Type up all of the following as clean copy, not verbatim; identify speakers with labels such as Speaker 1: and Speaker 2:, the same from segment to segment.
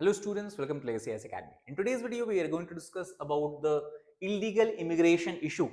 Speaker 1: Hello students, welcome to IAS Academy. In today's video, we are going to discuss about the illegal immigration issue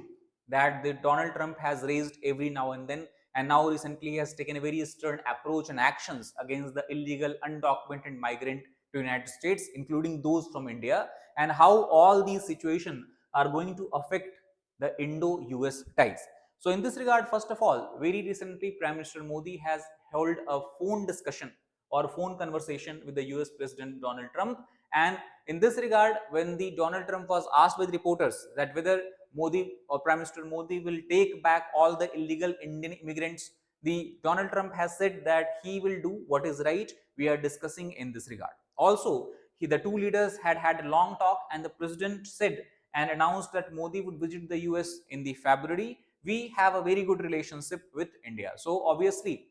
Speaker 1: that the Donald Trump has raised every now and now recently has taken a very stern approach and actions against the illegal undocumented migrant to United States, including those from India, and how all these situations are going to affect the Indo-US ties. So in this regard, first of all, very recently Prime Minister Modi has held a phone discussion or phone conversation with the US President Donald Trump. And in this regard, when the Donald Trump was asked by the reporters that whether Modi or Prime Minister Modi will take back all the illegal Indian immigrants, the Donald Trump has said that he will do what is right. We are discussing in this regard. Also, the two leaders had a long talk, and the president said and announced that Modi would visit the US in the February. We have a very good relationship with India. So obviously,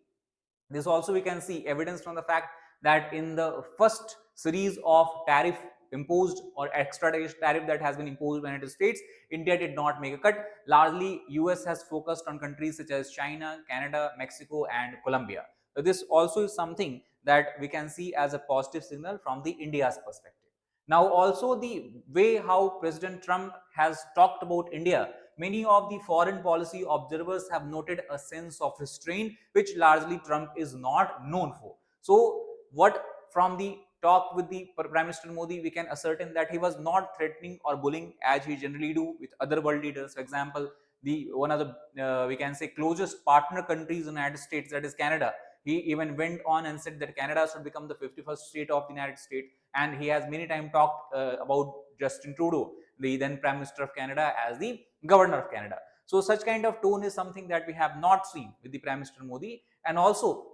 Speaker 1: this also we can see evidence from the fact that in the first series of tariff imposed or extra tariff that has been imposed by United States, India did not make a cut. Largely, US has focused on countries such as China, Canada, Mexico, and Colombia. So this also is something that we can see as a positive signal from the India's perspective. Now, also the way how President Trump has talked about India, many of the foreign policy observers have noted a sense of restraint, which largely Trump is not known for. So, what from the talk with the Prime Minister Modi, we can ascertain that he was not threatening or bullying as he generally do with other world leaders. For example, the one of the we can say closest partner countries in the United States, that is Canada. He even went on and said that Canada should become the 51st state of the United States, and he has many times talked about Justin Trudeau, the then Prime Minister of Canada, as the Governor of Canada. So such kind of tone is something that we have not seen with the Prime Minister Modi. And also,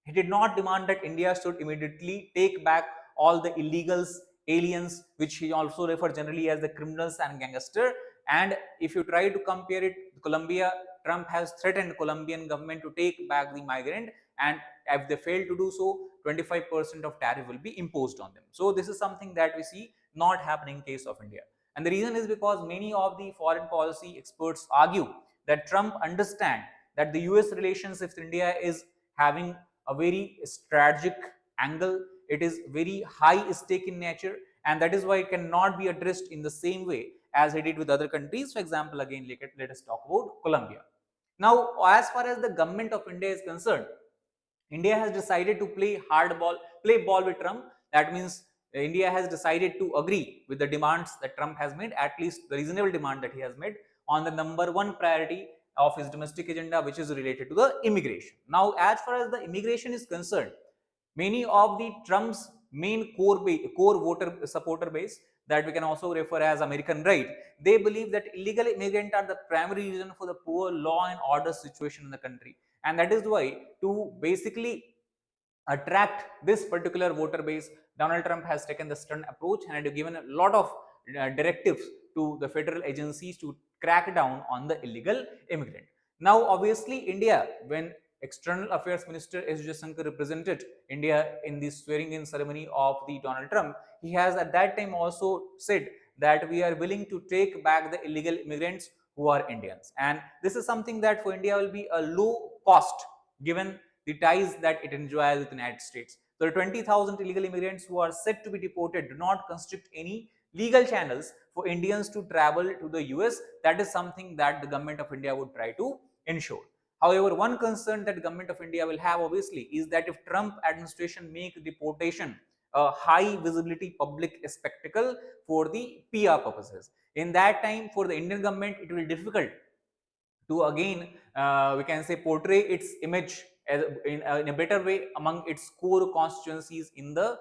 Speaker 1: he did not demand that India should immediately take back all the illegals, aliens, which he also referred generally as the criminals and gangster. And if you try to compare it, Colombia, Trump has threatened Colombian government to take back the migrant, and if they fail to do so, 25% of tariff will be imposed on them. So this is something that we see not happening in case of India. And the reason is because many of the foreign policy experts argue that Trump understands that the US relations with India is having a very strategic angle. It is very high stake in nature, and that is why it cannot be addressed in the same way as he did with other countries. For example, again, let us talk about Colombia. Now, as far as the government of India is concerned, India has decided to play ball with Trump. That means India has decided to agree with the demands that Trump has made, at least the reasonable demand that he has made on the number one priority of his domestic agenda, which is related to the immigration. Now, as far as the immigration is concerned, many of the Trump's main core voter supporter base, that we can also refer as American right, they believe that illegal immigrants are the primary reason for the poor law and order situation in the country, and that is why to basically attract this particular voter base, Donald Trump has taken the stern approach and had given a lot of directives to the federal agencies to crack down on the illegal immigrant. Now, obviously, India, when External Affairs Minister S. Jayasankar represented India in the swearing-in ceremony of the Donald Trump, he has at that time also said that we are willing to take back the illegal immigrants who are Indians, and this is something that for India will be a low cost given the ties that it enjoys with the United States. So the 20,000 illegal immigrants who are set to be deported do not constrict any legal channels for Indians to travel to the US. That is something that the government of India would try to ensure. However, one concern that the government of India will have obviously is that if Trump administration make deportation a high visibility public spectacle for the PR purposes, in that time for the Indian government it will be difficult to again we can say portray its image in a better way among its core constituencies in the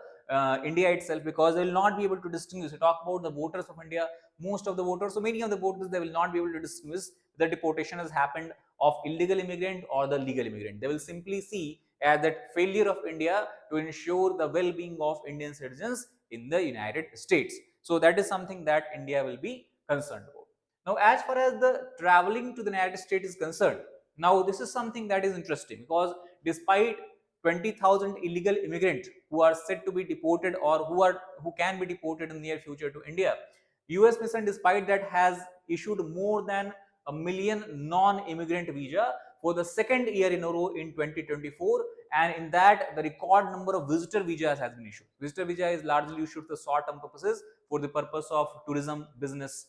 Speaker 1: India itself, because they will not be able to distinguish. We talk about the voters of India, most of the voters, so many of the voters, they will not be able to distinguish the deportation has happened of illegal immigrant or the legal immigrant. They will simply see as that failure of India to ensure the well-being of Indian citizens in the United States. So that is something that India will be concerned about. Now, as far as the traveling to the United States is concerned, now this is something that is interesting, because despite 20,000 illegal immigrants who are said to be deported or who can be deported in the near future to India, US mission despite that has issued more than a million non-immigrant visa for the second year in a row in 2024, and in that the record number of visitor visas has been issued. Visitor visa is largely issued for short-term purposes for the purpose of tourism, business,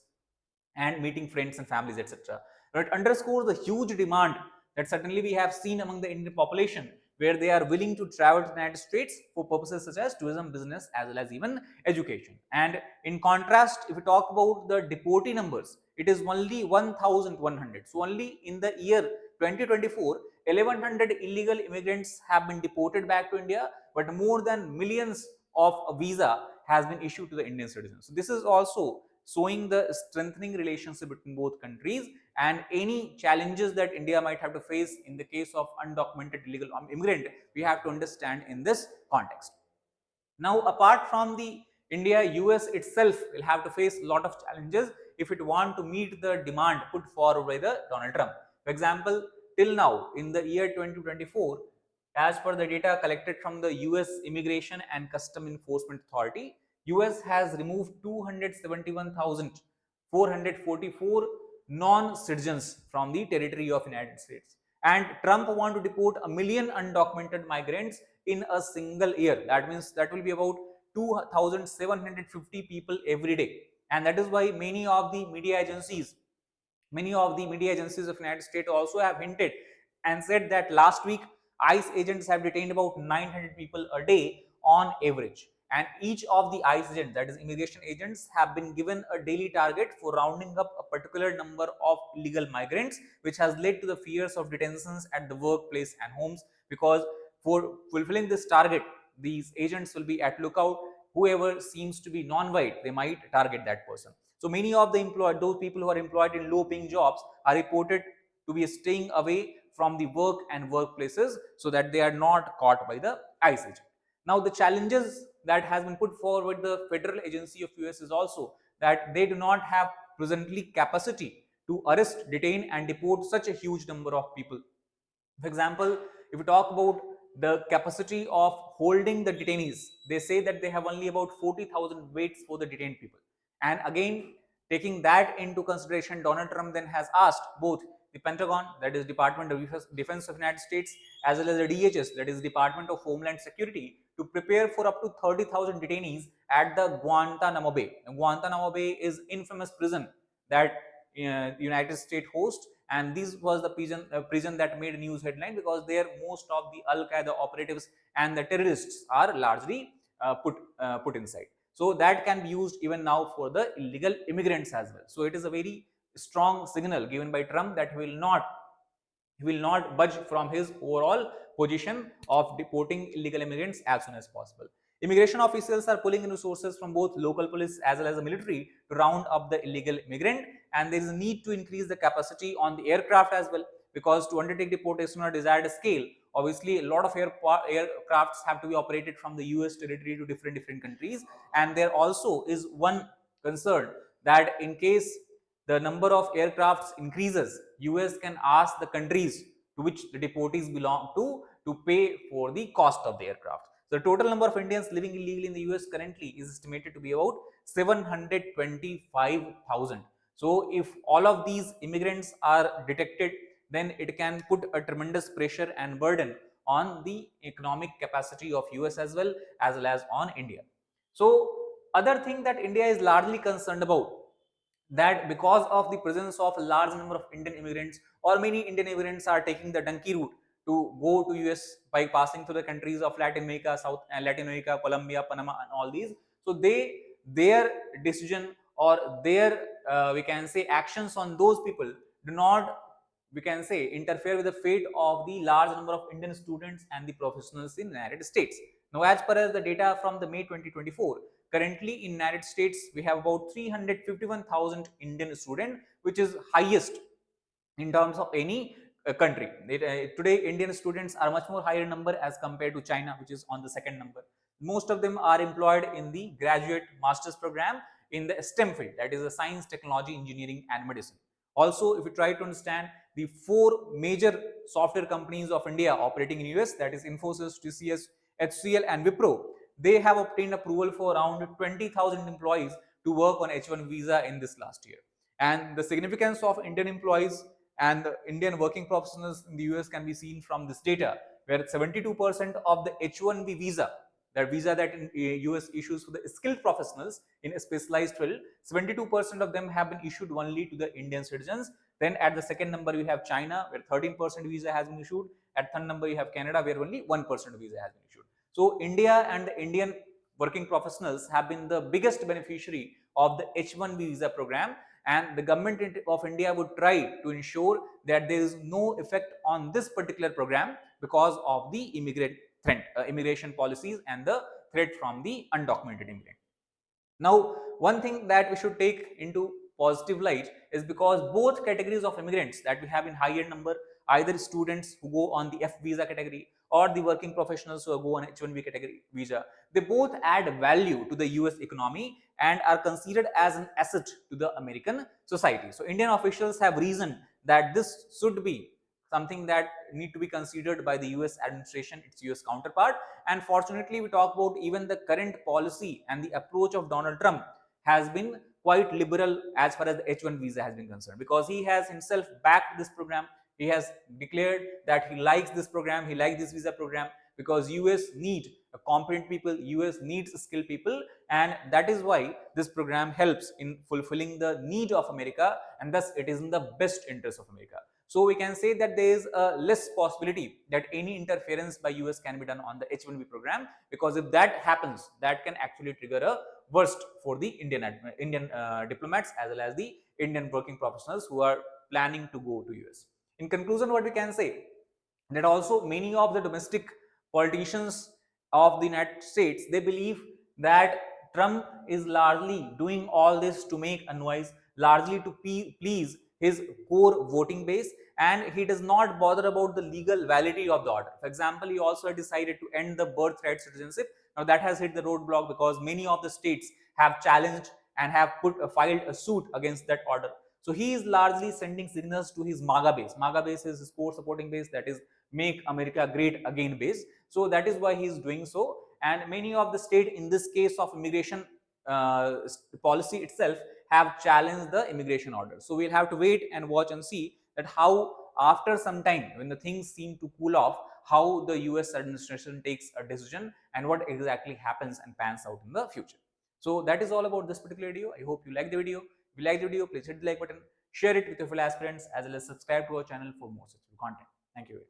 Speaker 1: and meeting friends and families, etc. It underscores the huge demand that certainly we have seen among the Indian population, where they are willing to travel to the United States for purposes such as tourism, business, as well as even education. And in contrast, if we talk about the deportee numbers, it is only 1,100. So only in the year 2024, 1,100 illegal immigrants have been deported back to India, but more than millions of a visa has been issued to the Indian citizens. So this is also showing the strengthening relationship between both countries, and any challenges that India might have to face in the case of undocumented illegal immigrant, we have to understand in this context. Now, apart from the India, US itself will have to face a lot of challenges if it want to meet the demand put forward by the Donald Trump. For example, till now in the year 2024, as per the data collected from the US Immigration and Custom Enforcement Authority, US has removed 271,444 non-citizens from the territory of United States. And Trump want to deport 1 million undocumented migrants in a single year. That means that will be about 2,750 people every day. And that is why many of the media agencies of United States also have hinted and said that last week ICE agents have detained about 900 people a day on average, and each of the ICE agents, that is immigration agents, have been given a daily target for rounding up a particular number of illegal migrants, which has led to the fears of detentions at the workplace and homes, because for fulfilling this target, these agents will be at lookout. Whoever seems to be non-white, they might target that person. So many of the those people who are employed in low-paying jobs are reported to be staying away from the work and workplaces so that they are not caught by the ICE agent. Now, the challenges that has been put forward the federal agency of US is also that they do not have presently capacity to arrest, detain, and deport such a huge number of people. For example, if we talk about the capacity of holding the detainees, they say that they have only about 40,000 waits for the detained people. And again, taking that into consideration, Donald Trump then has asked both the Pentagon, that is Department of Defense of the United States, as well as the DHS, that is Department of Homeland Security, to prepare for up to 30,000 detainees at the Guantanamo Bay. And Guantanamo Bay is infamous prison that United States hosts, and this was the prison that made news headline because there most of the Al-Qaeda operatives and the terrorists are largely put inside. So that can be used even now for the illegal immigrants as well. So it is a very strong signal given by Trump that he will not budge from his overall position of deporting illegal immigrants as soon as possible. Immigration officials are pulling in resources from both local police as well as the military to round up the illegal immigrant, and there is a need to increase the capacity on the aircraft as well, because to undertake deportation on a desired scale, obviously a lot of aircrafts have to be operated from the US territory to different countries, and there also is one concern that in case the number of aircrafts increases, US can ask the countries to which the deportees belong to pay for the cost of the aircraft. The total number of Indians living illegally in the US currently is estimated to be about 725,000. So if all of these immigrants are detected, then it can put a tremendous pressure and burden on the economic capacity of US as well as on India. So other thing that India is largely concerned about, that because of the presence of a large number of Indian immigrants, or many Indian immigrants are taking the donkey route to go to US by passing through the countries of Latin America, Latin America, Colombia, Panama, and all these. So their decision or their we can say actions on those people do not, we can say, interfere with the fate of the large number of Indian students and the professionals in the United States. Now, as per as the data from the May 2024, currently in United States we have about 351,000 Indian students, which is highest in terms of any country. Today Indian students are much more higher number as compared to China, which is on the second number. Most of them are employed in the graduate master's program in the STEM field, that is the science, technology, engineering, and medicine. Also, if you try to understand the four major software companies of India operating in US, that is Infosys, TCS, HCL, and Wipro, they have obtained approval for around 20,000 employees to work on H1 visa in this last year. And the significance of Indian employees and the Indian working professionals in the US can be seen from this data, where 72% of the H1B visa, that visa that US issues for the skilled professionals in a specialized field, 72% of them have been issued only to the Indian citizens. Then at the second number you have China, where 13% visa has been issued. At third number you have Canada, where only 1% visa has been issued. So India and the Indian working professionals have been the biggest beneficiary of the H1B visa program, and the government of India would try to ensure that there is no effect on this particular program because of the immigration policies and the threat from the undocumented immigrant. Now, one thing that we should take into positive light is because both categories of immigrants that we have in higher number, either students who go on the F visa category or the working professionals who go on H1B category visa, they both add value to the US economy and are considered as an asset to the American society. So Indian officials have reasoned that this should be something that need to be considered by the US administration, its US counterpart. And fortunately, we talk about even the current policy and the approach of Donald Trump has been quite liberal as far as the H1 visa has been concerned, because he has himself backed this program. He has declared that he likes this program, he likes this visa program, because US need competent people, US needs skilled people, and that is why this program helps in fulfilling the need of America, and thus it is in the best interest of America. So we can say that there is a less possibility that any interference by US can be done on the H1B program, because if that happens, that can actually trigger a worst for the Indian diplomats as well as the Indian working professionals who are planning to go to US. In conclusion, what we can say, that also many of the domestic politicians of the United States, they believe that Trump is largely doing all this to make a noise, largely to please his core voting base, and he does not bother about the legal validity of the order. For example, he also decided to end the birthright citizenship. Now that has hit the roadblock because many of the states have challenged and have filed a suit against that order. So he is largely sending signals to his MAGA base. MAGA base is his core supporting base, that is Make America Great Again base. So that is why he is doing so. And many of the state in this case of immigration policy itself have challenged the immigration order. So we'll have to wait and watch and see that how after some time, when the things seem to cool off, how the US administration takes a decision and what exactly happens and pans out in the future. So that is all about this particular video. I hope you like the video. If you like the video, please hit the like button, share it with your fellow aspirants, as well as subscribe to our channel for more such content. Thank you.